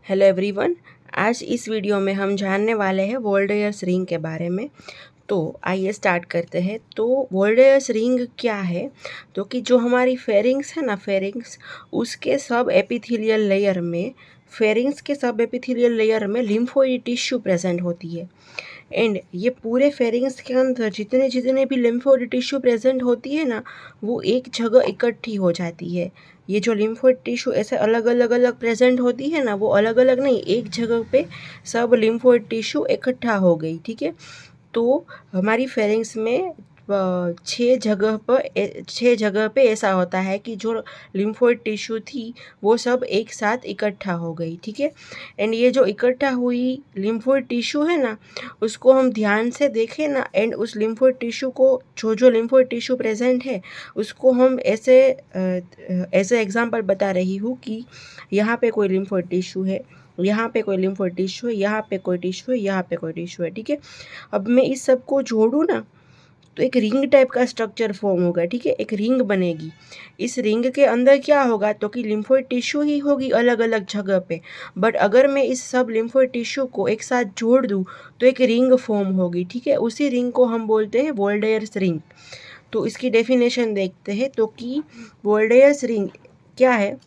Hello everyone. आज इस video में हम जानने वाले हैं वोल्डेयर्स रिंग के बारे में। तो आइए स्टार्ट करते हैं। तो वोल्डेयर्स रिंग क्या है? तो कि जो हमारी फेरिंग्स है ना, फेरिंग्स उसके सब एपिथेलियल लेयर में, फेरिंग्स के सब एपिथेलियल लेयर में लिम्फोइड टिश्यू प्रेजेंट होती है। एंड ये पूरे फेरिंग्स के अंदर जितने जितने भी लिम्फोइड टिश्यू प्रेजेंट होती है ना, वो एक जगह इकट्ठी हो जाती है। ये जो लिम्फोइड टिश्यू ऐसे अलग अलग अलग प्रेजेंट होती है ना, वो अलग अलग नहीं, एक जगह पे सब लिम्फोइड टिश्यू इकट्ठा हो गई। ठीक है। तो हमारी फेरिंग्स में छः जगह पे ऐसा होता है कि जो लिम्फोइड टिश्यू थी वो सब एक साथ इकट्ठा हो गई। ठीक है। एंड ये जो इकट्ठा हुई लिम्फोइड टिश्यू है ना, उसको हम ध्यान से देखें ना, एंड उस लिम्फोइड टिश्यू को, जो जो लिम्फोइड टिश्यू प्रेजेंट है उसको हम ऐसे एग्जांपल बता रही हूँ कि यहाँ पे कोई लिम्फोइड टिश्यू है, यहाँ पे कोई लिम्फोइड टिश्यू है, यहाँ पे कोई टिश्यू है, यहाँ पे कोई टिश्यू है। ठीक है। अब मैं इस सब को जोड़ूँ ना, तो एक रिंग टाइप का स्ट्रक्चर फॉर्म होगा। ठीक है। एक रिंग बनेगी। इस रिंग के अंदर क्या होगा, तो कि लिम्फोइड टिश्यू ही होगी अलग अलग जगह पे। बट अगर मैं इस सब लिम्फोइड टिश्यू को एक साथ जोड़ दूँ तो एक रिंग फॉर्म होगी। ठीक है। उसी रिंग को हम बोलते हैं वोल्डेयर्स रिंग। तो इसकी डेफिनेशन देखते हैं। तो कि वोल्डेयर्स रिंग क्या है?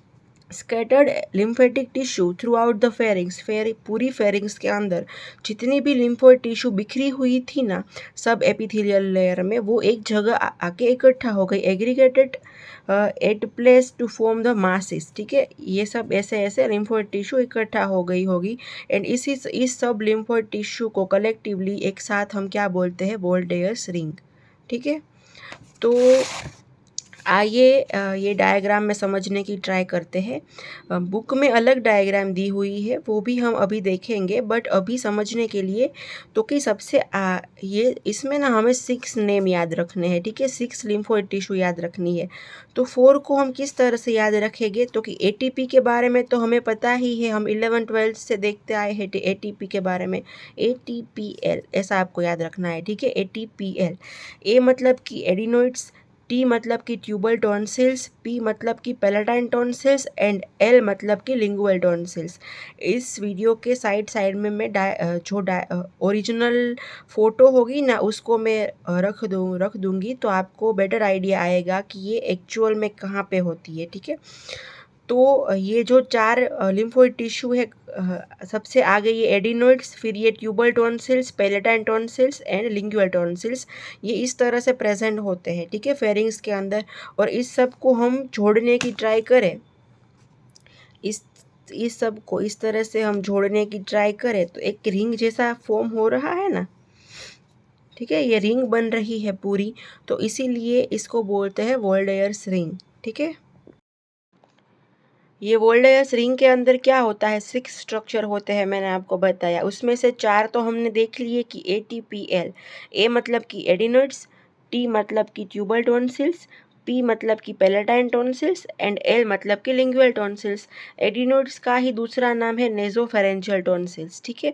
Scattered lymphatic tissue through out the pharynx, पूरी फेरिंग्स के अंदर जितनी भी लिम्फोइड टिश्यू बिखरी हुई थी ना सब एपिथेलियल लेयर में, वो एक जगह आके इकट्ठा हो गई, aggregated at place to form the masses. ठीक है। ये सब ऐसे ऐसे लिम्फोइड टिश्यू इकट्ठा हो गई होगी। एंड इस सब लिम्फोइड टिश्यू को कलेक्टिवली एक साथ हम क्या बोलते हैं? वोल्डेयर्स रिंग। ठीक है। तो आइए ये डायग्राम में समझने की ट्राई करते हैं। बुक में अलग डायग्राम दी हुई है, वो भी हम अभी देखेंगे, बट अभी समझने के लिए तो कि सबसे ये इसमें ना हमें 6 नेम याद रखने हैं। ठीक है। 6 लिम्फोइड टिश्यू याद रखनी है। तो 4 को हम किस तरह से याद रखेंगे? तो कि एटीपी के बारे में तो हमें पता ही है, हम 11-12 से देखते आए हैं एटीपी के बारे में। ATPL ऐसा आपको याद रखना है। ठीक है। ATPL। ए मतलब कि एडिनोइड्स, टी मतलब कि ट्यूबल टॉन्सिल्स, पी मतलब कि पैलेटाइन टॉन्सिल्स, एंड एल मतलब कि लिंगुअल टॉन्सिल्स। इस वीडियो के साइड साइड में मैं ओरिजिनल फ़ोटो होगी ना, उसको मैं रख दूँगी, तो आपको बेटर आइडिया आएगा कि ये एक्चुअल में कहाँ पे होती है। ठीक है। तो ये जो 4 लिम्फोइड टिश्यू है, सबसे आगे ये एडिनोइड्स, फिर ये tubal tonsils, palatine tonsils and lingual tonsils, ये इस तरह से प्रेजेंट होते हैं। ठीक है। फेरिंग्स के अंदर। और इस सब को हम जोड़ने की ट्राई करें, इस सब को इस तरह से हम जोड़ने की ट्राई करें तो एक रिंग जैसा फॉर्म हो रहा है ना। ठीक है। ये रिंग बन रही है पूरी, तो इसीलिए इसको बोलते हैं वोल्डेयर्स रिंग। ठीक है। ये वोल्डेयर्स रिंग के अंदर क्या होता है? 6 स्ट्रक्चर होते हैं, मैंने आपको बताया। उसमें से 4 तो हमने देख लिए कि ATPL। ए मतलब कि एडिनोइड्स, टी मतलब कि ट्यूबल टॉन्सिल्स, पी मतलब कि पैलेटाइन टॉन्सिल्स, एंड एल मतलब कि लिंगुअल टॉन्सिल्स। एडिनोइड्स का ही दूसरा नाम है नेजोफेरेंजियल टॉन्सिल्स। ठीक है।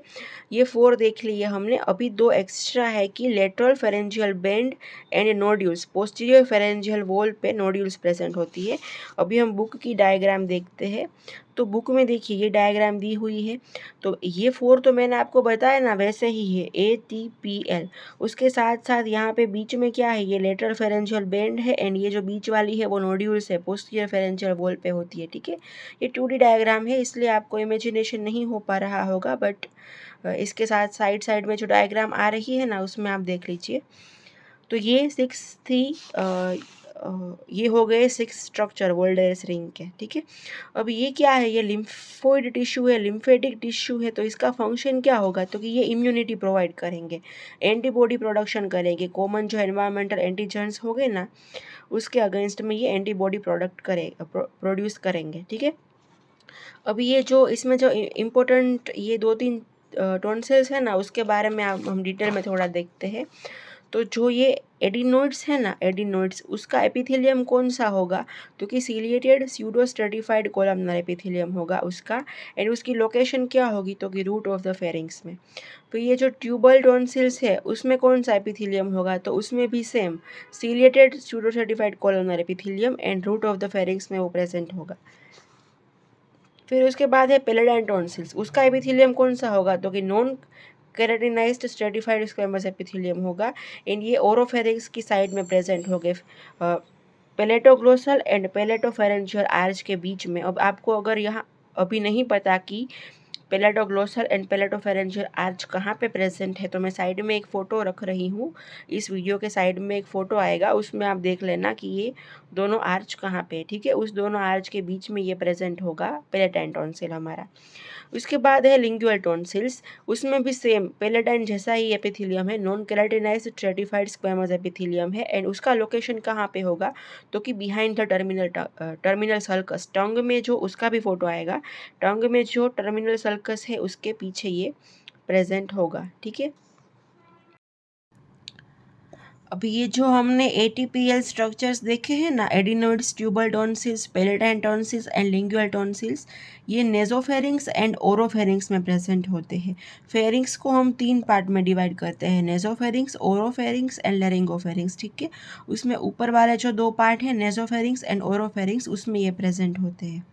ये 4 देख लिए हमने। अभी 2 एक्स्ट्रा है कि lateral pharyngeal bend and nodules. Posterior pharyngeal wall पे नोड्यूल्स प्रेजेंट होती है। अभी हम बुक की डायग्राम देखते हैं। तो बुक में देखिए ये डायग्राम दी हुई है। तो ये 4 तो मैंने आपको बताया ना, वैसे ही है ATPL। उसके साथ साथ यहाँ पे बीच में क्या है? ये लेटरल फेरेंजियल बेंड है, एंड ये जो बीच वाली है वो नोड्यूल्स है, पोस्टीरियर फेरेंजियल वॉल पे होती है। ठीक है। ये 2D डायग्राम है, इसलिए आपको इमेजिनेशन नहीं हो पा रहा होगा, बट इसके साथ साइड साइड में जो डायग्राम आ रही है ना, उसमें आप देख लीजिए। तो ये 6 थी, ये हो गए 6 स्ट्रक्चर वोल्डेयर्स रिंग के। ठीक है। अब ये क्या है? ये लिम्फोइड टिश्यू है, लिम्फेटिक टिश्यू है। तो इसका फंक्शन क्या होगा? तो कि ये इम्यूनिटी प्रोवाइड करेंगे, एंटीबॉडी प्रोडक्शन करेंगे। कॉमन जो एनवायरमेंटल एंटीजेंस हो गए ना, उसके अगेंस्ट में ये एंटीबॉडी प्रोड्यूस करेंगे। ठीक है। अभी ये जो इसमें जो इम्पोर्टेंट ये 2-3 टॉन्सिल्स है ना, उसके बारे में हम डिटेल में थोड़ा देखते हैं। तो जो ये एडिनोइड्स है ना, एडिनोइड्स, उसका एपिथेलियम कौन सा होगा? तो कि ciliated pseudo stratified columnar epithelium होगा उसका। एंड उसकी लोकेशन क्या होगी? तो कि रूट ऑफ द फेरिंग्स में। तो ये जो ट्यूबल टॉन्सिल्स है उसमें कौन सा एपिथेलियम होगा? तो उसमें भी same ciliated pseudo stratified columnar epithelium, and root of the pharynx में वो प्रेजेंट होगा। फिर उसके बाद है पेलेडाइन टॉन्सिल्स, उसका एपिथेलियम कौन सा होगा, तो कि non keratinized stratified squamous epithelium होगा। एंड ये ओरोफेरिंक्स की साइड में प्रेजेंट हो गए पैलेटोग्लोसल एंड पैलेटोफेरेंजियल आर्च के बीच में। अब आपको अगर यहाँ अभी नहीं पता कि पैलेटोग्लोसल एंड पैलेटोफेरेंजियल आर्च कहाँ पे प्रेजेंट है, तो मैं साइड में एक फ़ोटो रख रही हूँ, इस वीडियो के साइड में एक फ़ोटो आएगा, उसमें आप देख लेना कि ये दोनों आर्च कहाँ पे है, ठीक है। उस दोनों आर्च के बीच में ये प्रेजेंट होगा पैलेटाइन टॉन्सिल हमारा। उसके बाद है लिंगुअल टॉन्सिल्स, उसमें भी सेम पैलेटाइन जैसा ही एपिथेलियम है, non keratinized stratified squamous epithelium है। एंड उसका लोकेशन कहाँ पे होगा, तो कि behind the terminal sulcus, tongue में जो, उसका भी फोटो आएगा, टंग में जो टर्मिनल सल्कस है उसके पीछे ये प्रेजेंट होगा, ठीक है। अभी ये जो हमने एटीपीएल स्ट्रक्चर्स देखे हैं ना, adenoids, tubal tonsils, palatine tonsils and lingual tonsils, ये नेजोफेरिंग्स एंड ओरोफेरिंग्स में प्रेजेंट होते हैं। फेरिंग्स को हम 3 पार्ट में डिवाइड करते हैं, नेजोफेरिंग्स, ओरोफेरिंग्स एंड लैरिंगोफेरिंग्स, ठीक है। उसमें ऊपर वाले जो 2 पार्ट हैं, नेजोफेरिंग्स एंड ओरोफेरिंग्स, उसमें ये प्रेजेंट होते हैं।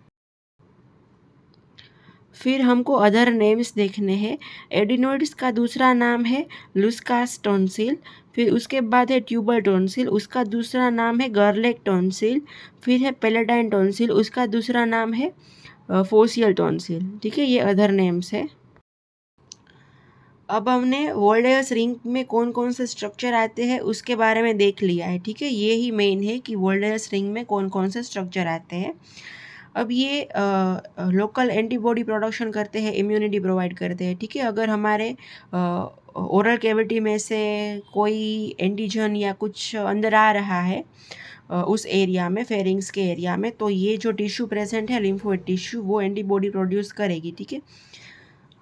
फिर हमको अदर नेम्स देखने हैं। एडिनोइड्स का दूसरा नाम है लुस्कास टॉन्सिल, फिर उसके बाद है ट्यूबर टॉन्सिल, उसका दूसरा नाम है गर्लेक टॉन्सिल, फिर है पैलेटाइन टॉन्सिल, उसका दूसरा नाम है फोसियल टॉन्सिल, ठीक है। ये अदर नेम्स है। अब हमने वोल्डेयर्स रिंग में कौन कौन से स्ट्रक्चर आते हैं उसके बारे में देख लिया है, ठीक है। ये ही मेन है कि वोल्डेयर्स रिंग में कौन कौन से स्ट्रक्चर आते हैं। अब ये लोकल एंटीबॉडी प्रोडक्शन करते हैं, इम्यूनिटी प्रोवाइड करते हैं, ठीक है। अगर हमारे ओरल कैविटी में से कोई एंटीजन या कुछ अंदर आ रहा है उस एरिया में, फेरिंग्स के एरिया में, तो ये जो टिश्यू प्रेजेंट है, लिम्फोइड टिश्यू, वो एंटीबॉडी प्रोड्यूस करेगी, ठीक है।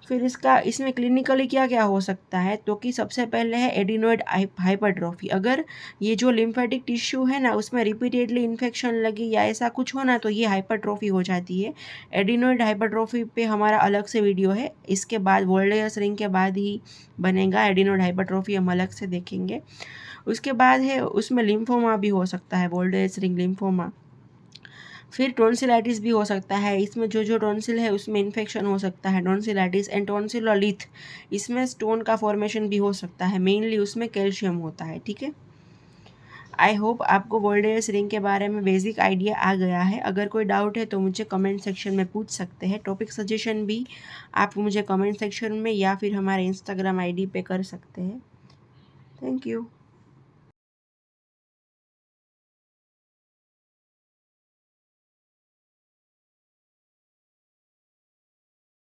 फिर इसमें क्लिनिकली क्या क्या हो सकता है, तो कि सबसे पहले है एडिनोइड हाइपरट्रॉफी। अगर ये जो लिम्फेटिक टिश्यू है ना, उसमें रिपीटेडली इन्फेक्शन लगी या ऐसा कुछ होना, तो ये हाइपरट्रॉफी हो जाती है। एडिनोइड हाइपरट्रॉफी पे हमारा अलग से वीडियो है, इसके बाद वोल्डेयर्स रिंग के बाद ही बनेगा। एडिनोइड हाइपरट्रॉफी हम अलग से देखेंगे। उसके बाद है उसमें लिम्फोमा भी हो सकता है, वोल्डेयर्स रिंग लिम्फोमा। फिर टॉन्सिलाइटिस भी हो सकता है, इसमें जो जो टॉन्सिल है उसमें इन्फेक्शन हो सकता है, टॉन्सिलाइटिस एंड टॉन्सिलोलिथ, इसमें स्टोन का फॉर्मेशन भी हो सकता है, मेनली उसमें कैल्शियम होता है, ठीक है। आई होप आपको वोल्डेयर्स रिंग के बारे में बेसिक आइडिया आ गया है। अगर कोई डाउट है तो मुझे कमेंट सेक्शन में पूछ सकते हैं। टॉपिक सजेशन भी आप मुझे कमेंट सेक्शन में या फिर हमारे इंस्टाग्राम आईडी पे कर सकते हैं। Thank you.